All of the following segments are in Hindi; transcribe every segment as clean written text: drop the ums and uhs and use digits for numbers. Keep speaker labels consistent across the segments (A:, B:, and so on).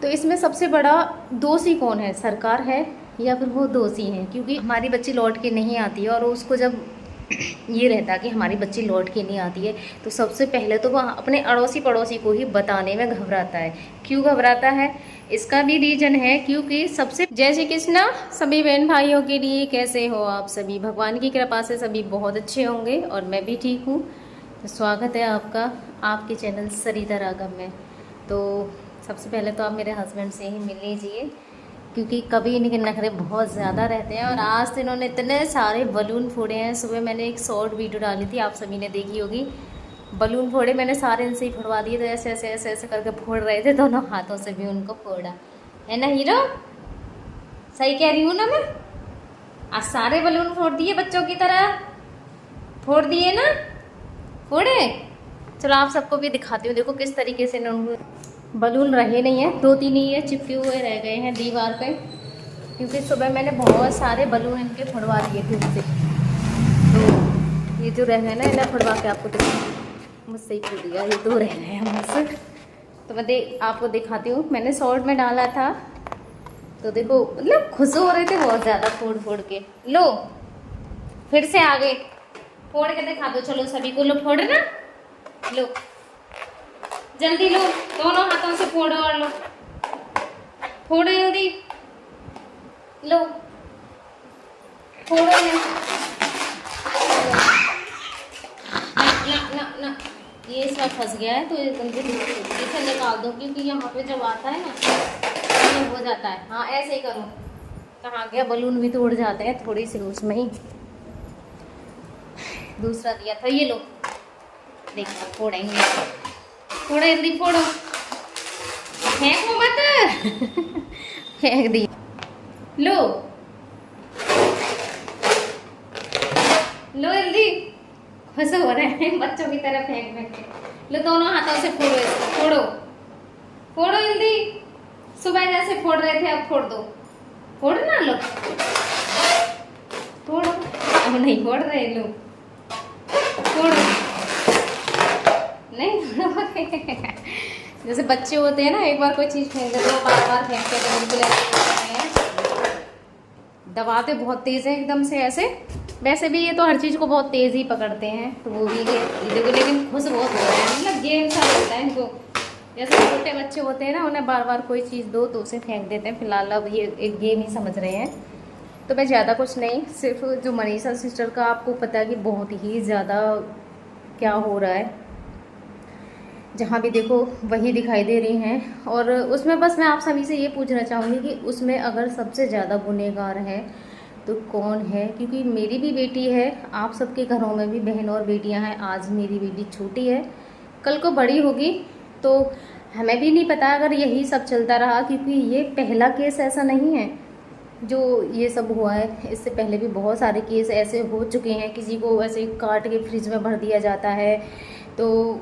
A: तो इसमें सबसे बड़ा दोषी कौन है, सरकार है या फिर वो दोषी हैं? क्योंकि हमारी बच्ची लौट के नहीं आती है और उसको जब ये रहता है कि हमारी बच्ची लौट के नहीं आती है तो सबसे पहले तो वह अपने अड़ोसी पड़ोसी को ही बताने में घबराता है। क्यों घबराता है? इसका भी रीजन है क्योंकि सबसे जय श्री कृष्णा सभी बहन भाइयों के लिए। कैसे हो आप सभी? भगवान की कृपा से सभी बहुत अच्छे होंगे और मैं भी ठीक हूँ। तो स्वागत है आपका आपके चैनल सरिता राघव में। तो सबसे पहले तो आप मेरे हस्बैंड से ही मिल लीजिए क्योंकि कभी इनके नखरे बहुत ज़्यादा रहते हैं। और आज तो इन्होंने इतने सारे बलून फोड़े हैं। सुबह मैंने एक शॉर्ट वीडियो डाली थी, आप सभी ने देखी होगी। बलून फोड़े मैंने सारे इनसे ही फोड़वा दिए। तो ऐसे ऐसे ऐसे ऐसे करके फोड़ रहे थे, दोनों हाथों से भी उनको फोड़ा है ना हीरो? सही कह रही हूँ ना मैं? आज सारे बलून फोड़ दिए बच्चों की तरह, फोड़ दिए ना? फोड़े? चलो आप सबको भी दिखाती हूँ। देखो किस तरीके से इन्होंने बलून रहे नहीं है, 2-3 ही है चिपके हुए रह गए हैं दीवार पे, क्योंकि सुबह मैंने बहुत सारे बलून इनके फुड़वा दिए थे उससे। तो ये जो रह गए ना, इन्हें फुड़वा के आपको दिखा, मुझसे ही छूट गया, ये 2 रह गए हैं मुझसे। तो मैं आपको दिखाती हूँ। मैंने शॉर्ट में डाला था तो देखो, मतलब खुश हो रहे थे बहुत ज़्यादा फोड़ फोड़ के। लो फिर से आगे फोड़ के दिखा दो, चलो सभी को। लो फोड़ ना, लो जल्दी लो, दोनों हाथों से फोड़ो और लो, फोड़ो जल्दी, लो फोड़ो ना। ना ना ना, ये इसमें फंस गया है तो इसे निकाल दो, क्योंकि यहाँ पे जब आता है ना ये हो जाता है। हाँ ऐसे ही करो। कहाँ गया? बलून भी तो उड़ जाते हैं थोड़ी सी उसमें ही। दूसरा दिया था, ये लो, देखो फोड़ेंगे, फोड़ो जल्दी, फोड़ो, फेंको मत। फेंक दी। लो लो जल्दी, खुश हो रहे हैं बच्चों की तरह फेंक फेंक के। लो दोनों हाथों से फोड़ो इसको, फोड़ो फोड़ो जल्दी। सुबह जैसे फोड़ रहे थे अब फोड़ दो, फोड़ ना, लो फोड़ो। अब नहीं फोड़ रहे, लो फोड़ो, नहीं फोड़ो। जैसे बच्चे होते हैं ना, एक बार कोई चीज़ फेंक देते हैं, बार बार फेंकते हैं, बिल्कुल ऐसे दबाते बहुत तेज़ है एकदम से ऐसे। वैसे भी ये तो हर चीज़ को बहुत तेज़ ही पकड़ते हैं, तो वो भी ये देखो, लेकिन खुश बहुत हो रहे हैं, मतलब गेम सा लगता है इनको। जैसे छोटे बच्चे होते हैं ना, उन्हें बार बार कोई चीज़ दो तो उसे फेंक देते हैं। फिलहाल अब ये एक गेम ही समझ रहे हैं। तो मैं ज़्यादा कुछ नहीं, सिर्फ जो मनीषा सिस्टर का आपको पता है कि बहुत ही ज़्यादा क्या हो रहा है, जहाँ भी देखो वही दिखाई दे रही हैं। और उसमें बस मैं आप सभी से ये पूछना चाहूँगी कि उसमें अगर सबसे ज़्यादा गुनहगार है तो कौन है? क्योंकि मेरी भी बेटी है, आप सबके घरों में भी बहन और बेटियां हैं। आज मेरी बेटी छोटी है, कल को बड़ी होगी, तो हमें भी नहीं पता अगर यही सब चलता रहा, क्योंकि ये पहला केस ऐसा नहीं है जो ये सब हुआ है। इससे पहले भी बहुत सारे केस ऐसे हो चुके हैं, किसी को ऐसे काट के फ्रिज में भर दिया जाता है। तो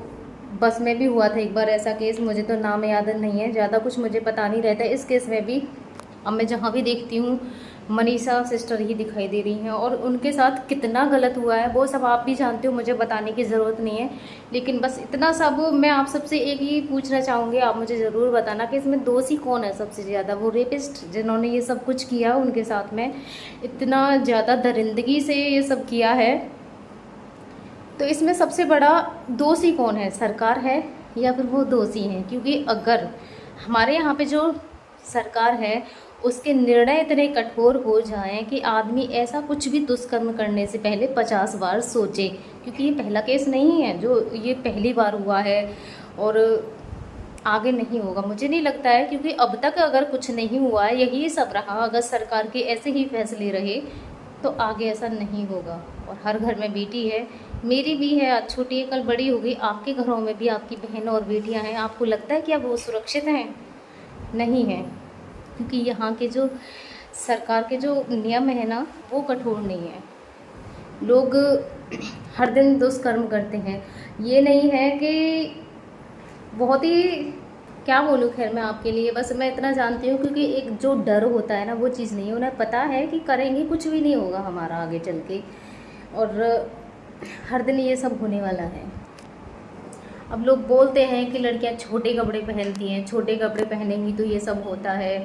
A: बस में भी हुआ था एक बार ऐसा केस, मुझे तो नाम याद नहीं है, ज़्यादा कुछ मुझे पता नहीं रहता इस केस में भी। अब मैं जहाँ भी देखती हूँ मनीषा सिस्टर ही दिखाई दे रही हैं, और उनके साथ कितना गलत हुआ है वो सब आप भी जानते हो, मुझे बताने की ज़रूरत नहीं है। लेकिन बस इतना सब मैं आप सबसे एक ही पूछना चाहूँगी, आप मुझे ज़रूर बताना कि इसमें दोषी कौन है सबसे ज़्यादा? वो रेपिस्ट जिन्होंने ये सब कुछ किया, उनके साथ में इतना ज़्यादा दरिंदगी से ये सब किया है, तो इसमें सबसे बड़ा दोषी कौन है, सरकार है या फिर वो दोषी हैं? क्योंकि अगर हमारे यहाँ पे जो सरकार है उसके निर्णय इतने कठोर हो जाएं कि आदमी ऐसा कुछ भी दुष्कर्म करने से पहले 50 बार सोचे, क्योंकि ये पहला केस नहीं है जो ये पहली बार हुआ है और आगे नहीं होगा, मुझे नहीं लगता है। क्योंकि अब तक अगर कुछ नहीं हुआ है, यही सब रहा, अगर सरकार के ऐसे ही फैसले रहे तो आगे ऐसा नहीं होगा। और हर घर में बेटी है, मेरी भी है, आज छोटी है कल बड़ी होगी, आपके घरों में भी आपकी बहन और बेटियां हैं। आपको लगता है कि अब वो सुरक्षित हैं? नहीं है, क्योंकि यहाँ के जो सरकार के जो नियम है ना वो कठोर नहीं है। लोग हर दिन दुष्कर्म करते हैं, ये नहीं है कि बहुत ही क्या बोलूँ। खैर मैं आपके लिए बस मैं इतना जानती हूँ, क्योंकि एक जो डर होता है ना वो चीज़ नहीं है। उन्हें पता है कि करेंगे कुछ भी नहीं होगा हमारा आगे चल के, और हर दिन ये सब होने वाला है। अब लोग बोलते हैं कि लड़कियां छोटे कपड़े पहनती हैं, छोटे कपड़े पहनेंगी तो ये सब होता है।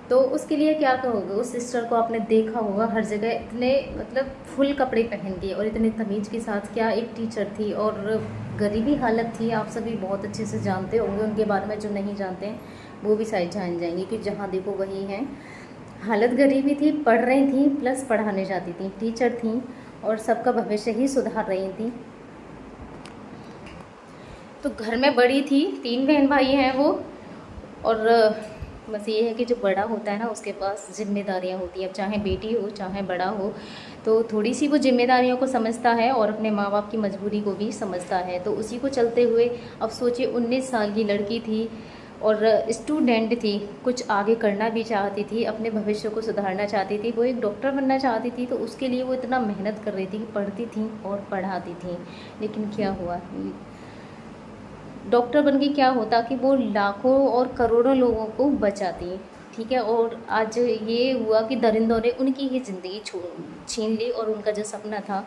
A: तो उसके लिए क्या कहोगे? उस सिस्टर को आपने देखा होगा हर जगह इतने मतलब फुल कपड़े पहन के और इतने तमीज़ के साथ, क्या एक टीचर थी और गरीबी हालत थी। आप सभी बहुत अच्छे से जानते होंगे उनके बारे में, जो नहीं जानते हैं वो भी शायद जान जाएंगे कि जहाँ देखो वही हैं। हालत गरीबी थी, पढ़ रही थी प्लस पढ़ाने जाती थी, टीचर थी और सबका भविष्य ही सुधार रही थी। तो घर में बड़ी थी, 3 बहन भाई हैं वो, और बस ये है कि जो बड़ा होता है ना उसके पास जिम्मेदारियाँ होती हैं। अब चाहे बेटी हो चाहे बड़ा हो, तो थोड़ी सी वो जिम्मेदारियों को समझता है और अपने माँ बाप की मजबूरी को भी समझता है। तो उसी को चलते हुए अब सोचिए 19 साल की लड़की थी और स्टूडेंट थी, कुछ आगे करना भी चाहती थी, अपने भविष्य को सुधारना चाहती थी, वो एक डॉक्टर बनना चाहती थी। तो उसके लिए वो इतना मेहनत कर रही थी, पढ़ती थी और पढ़ाती थी। लेकिन क्या हुआ, डॉक्टर बन के क्या होता कि वो लाखों और करोड़ों लोगों को बचाती, ठीक है। और आज ये हुआ कि दरिंदों ने उनकी ही ज़िंदगी छीन ली और उनका जो सपना था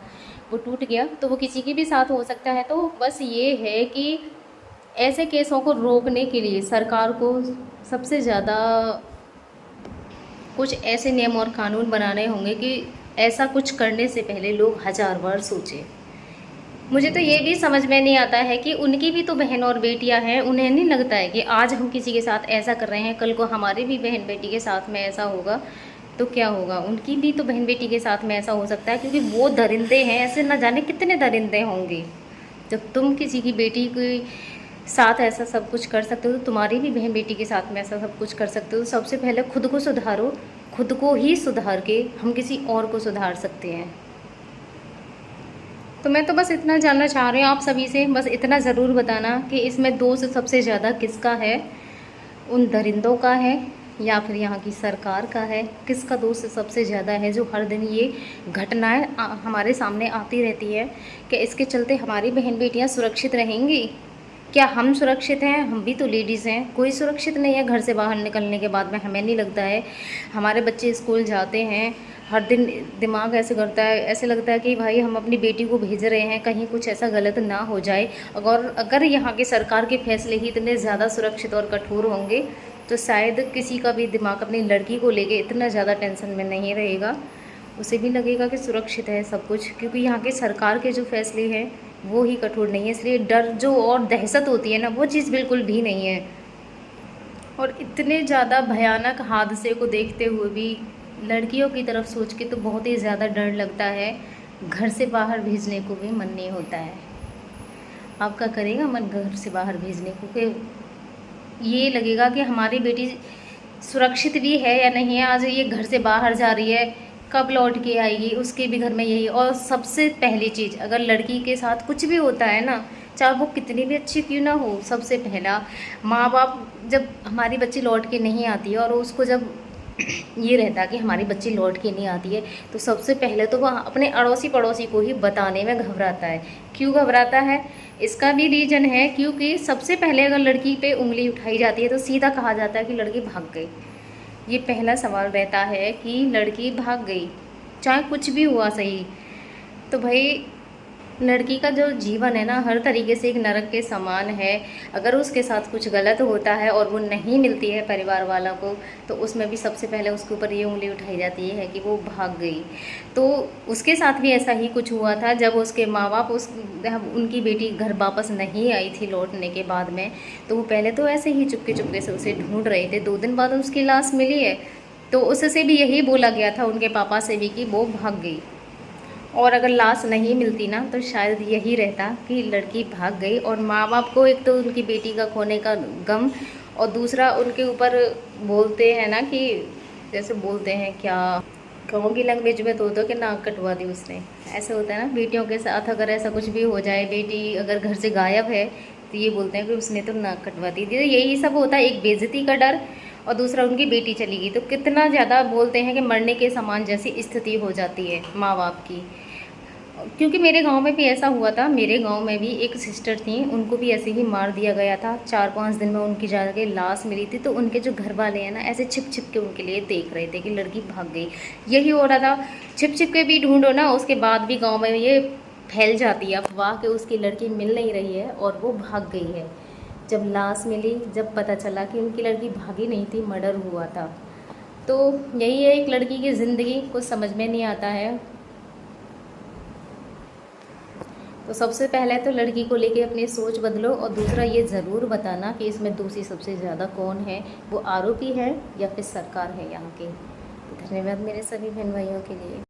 A: वो टूट गया। तो वो किसी के भी साथ हो सकता है। तो बस ये है कि ऐसे केसों को रोकने के लिए सरकार को सबसे ज़्यादा कुछ ऐसे नियम और कानून बनाने होंगे कि ऐसा कुछ करने से पहले लोग 1000 बार सोचें। मुझे तो ये भी समझ में नहीं आता है कि उनकी भी तो बहन और बेटियां हैं। उन्हें नहीं लगता है कि आज हम किसी के साथ ऐसा कर रहे हैं, कल को हमारे भी बहन बेटी के साथ में ऐसा होगा तो क्या होगा? उनकी भी तो बहन बेटी के साथ में ऐसा हो सकता है, क्योंकि वो दरिंदे हैं। ऐसे न जाने कितने दरिंदे होंगे। जब तुम किसी की बेटी के साथ ऐसा सब कुछ कर सकते हो तो तुम्हारी भी बहन बेटी के साथ में ऐसा सब कुछ कर सकते हो। तो सबसे पहले खुद को सुधारो, खुद को ही सुधार के हम किसी और को सुधार सकते हैं। तो मैं तो बस इतना जानना चाह रही हूँ आप सभी से, बस इतना ज़रूर बताना कि इसमें दोष सबसे ज़्यादा किसका है? उन दरिंदों का है या फिर यहाँ की सरकार का है? किसका दोष सबसे ज़्यादा है जो हर दिन ये घटनाएं हमारे सामने आती रहती है कि इसके चलते हमारी बहन बेटियाँ सुरक्षित रहेंगी? क्या हम सुरक्षित हैं? हम भी तो लेडीज़ हैं, कोई सुरक्षित नहीं है घर से बाहर निकलने के बाद में। हमें नहीं लगता है, हमारे बच्चे स्कूल जाते हैं, हर दिन दिमाग ऐसे करता है, ऐसे लगता है कि भाई हम अपनी बेटी को भेज रहे हैं, कहीं कुछ ऐसा गलत ना हो जाए। अगर यहाँ की सरकार के फैसले ही इतने ज़्यादा सुरक्षित और कठोर होंगे तो शायद किसी का भी दिमाग अपनी लड़की को लेके इतना ज़्यादा टेंशन में नहीं रहेगा। उसे भी लगेगा कि सुरक्षित है सब कुछ, क्योंकि यहाँ के सरकार के जो फैसले हैं वो ही कठोर नहीं है। इसलिए डर जो और दहशत होती है ना, वो चीज़ बिल्कुल भी नहीं है। और इतने ज़्यादा भयानक हादसे को देखते हुए भी लड़कियों की तरफ सोच के तो बहुत ही ज़्यादा डर लगता है। घर से बाहर भेजने को भी मन नहीं होता है। आपका करेगा मन घर से बाहर भेजने को? कि ये लगेगा कि हमारी बेटी सुरक्षित भी है या नहीं है। आज ये घर से बाहर जा रही है, कब लौट के आएगी? उसके भी घर में यही। और सबसे पहली चीज़, अगर लड़की के साथ कुछ भी होता है ना, चाहे वो कितनी भी अच्छी क्यों ना हो, सबसे पहला माँ बाप, जब हमारी बच्ची लौट के नहीं आती है और उसको जब ये रहता है कि हमारी बच्ची लौट के नहीं आती है, तो सबसे पहले तो वह अपने अड़ोसी पड़ोसी को ही बताने में घबराता है। क्यों घबराता है? इसका भी रीज़न है, क्योंकि सबसे पहले अगर लड़की पे उंगली उठाई जाती है तो सीधा कहा जाता है कि लड़की भाग गई। ये पहला सवाल रहता है कि लड़की भाग गई, चाहे कुछ भी हुआ सही। तो भाई लड़की का जो जीवन है ना, हर तरीके से एक नरक के समान है। अगर उसके साथ कुछ गलत होता है और वो नहीं मिलती है परिवार वालों को, तो उसमें भी सबसे पहले उसके ऊपर ये उंगली उठाई जाती है कि वो भाग गई। तो उसके साथ भी ऐसा ही कुछ हुआ था। जब उसके माँ बाप उनकी बेटी घर वापस नहीं आई थी लौटने के बाद में, तो वो पहले तो ऐसे ही चुपके चुपके से उसे ढूंढ रहे थे। 2 दिन बाद उसकी लाश मिली है, तो उससे भी यही बोला गया था उनके पापा से भी कि वो भाग गई। और अगर लाश नहीं मिलती ना, तो शायद यही रहता कि लड़की भाग गई। और माँ बाप को एक तो उनकी बेटी का खोने का गम, और दूसरा उनके ऊपर बोलते हैं ना कि जैसे बोलते हैं क्या गाँव की लैंग्वेज में तो कि नाक कटवा दी उसने। ऐसे होता है ना, बेटियों के साथ अगर ऐसा कुछ भी हो जाए, बेटी अगर घर से गायब है तो ये बोलते हैं कि उसने तो नाक कटवा दी थी। तो यही सब होता है, एक बेइज्जती का डर और दूसरा उनकी बेटी चली गई। तो कितना ज़्यादा बोलते हैं कि मरने के समान जैसी स्थिति हो जाती है माँ बाप की। क्योंकि मेरे गांव में भी ऐसा हुआ था। मेरे गांव में भी एक सिस्टर थी, उनको भी ऐसे ही मार दिया गया था। 4-5 दिन में उनकी जाके लाश मिली थी। तो उनके जो घर वाले हैं ना, ऐसे छिप छिप के उनके लिए देख रहे थे कि लड़की भाग गई। यही हो रहा था, छिप छिप के भी ढूंढो ना, उसके बाद भी गांव में ये फैल जाती है अफवाह कि उसकी लड़की मिल नहीं रही है और वो भाग गई है। जब लाश मिली, जब पता चला कि उनकी लड़की भागी नहीं थी, मर्डर हुआ था। तो यही है, एक लड़की की ज़िंदगी कुछ समझ में नहीं आता है। तो सबसे पहले तो लड़की को लेके अपनी सोच बदलो, और दूसरा ये ज़रूर बताना कि इसमें दोषी सबसे ज़्यादा कौन है, वो आरोपी है या फिर सरकार है यहाँ की। धन्यवाद मेरे सभी बहन भाइयों के लिए।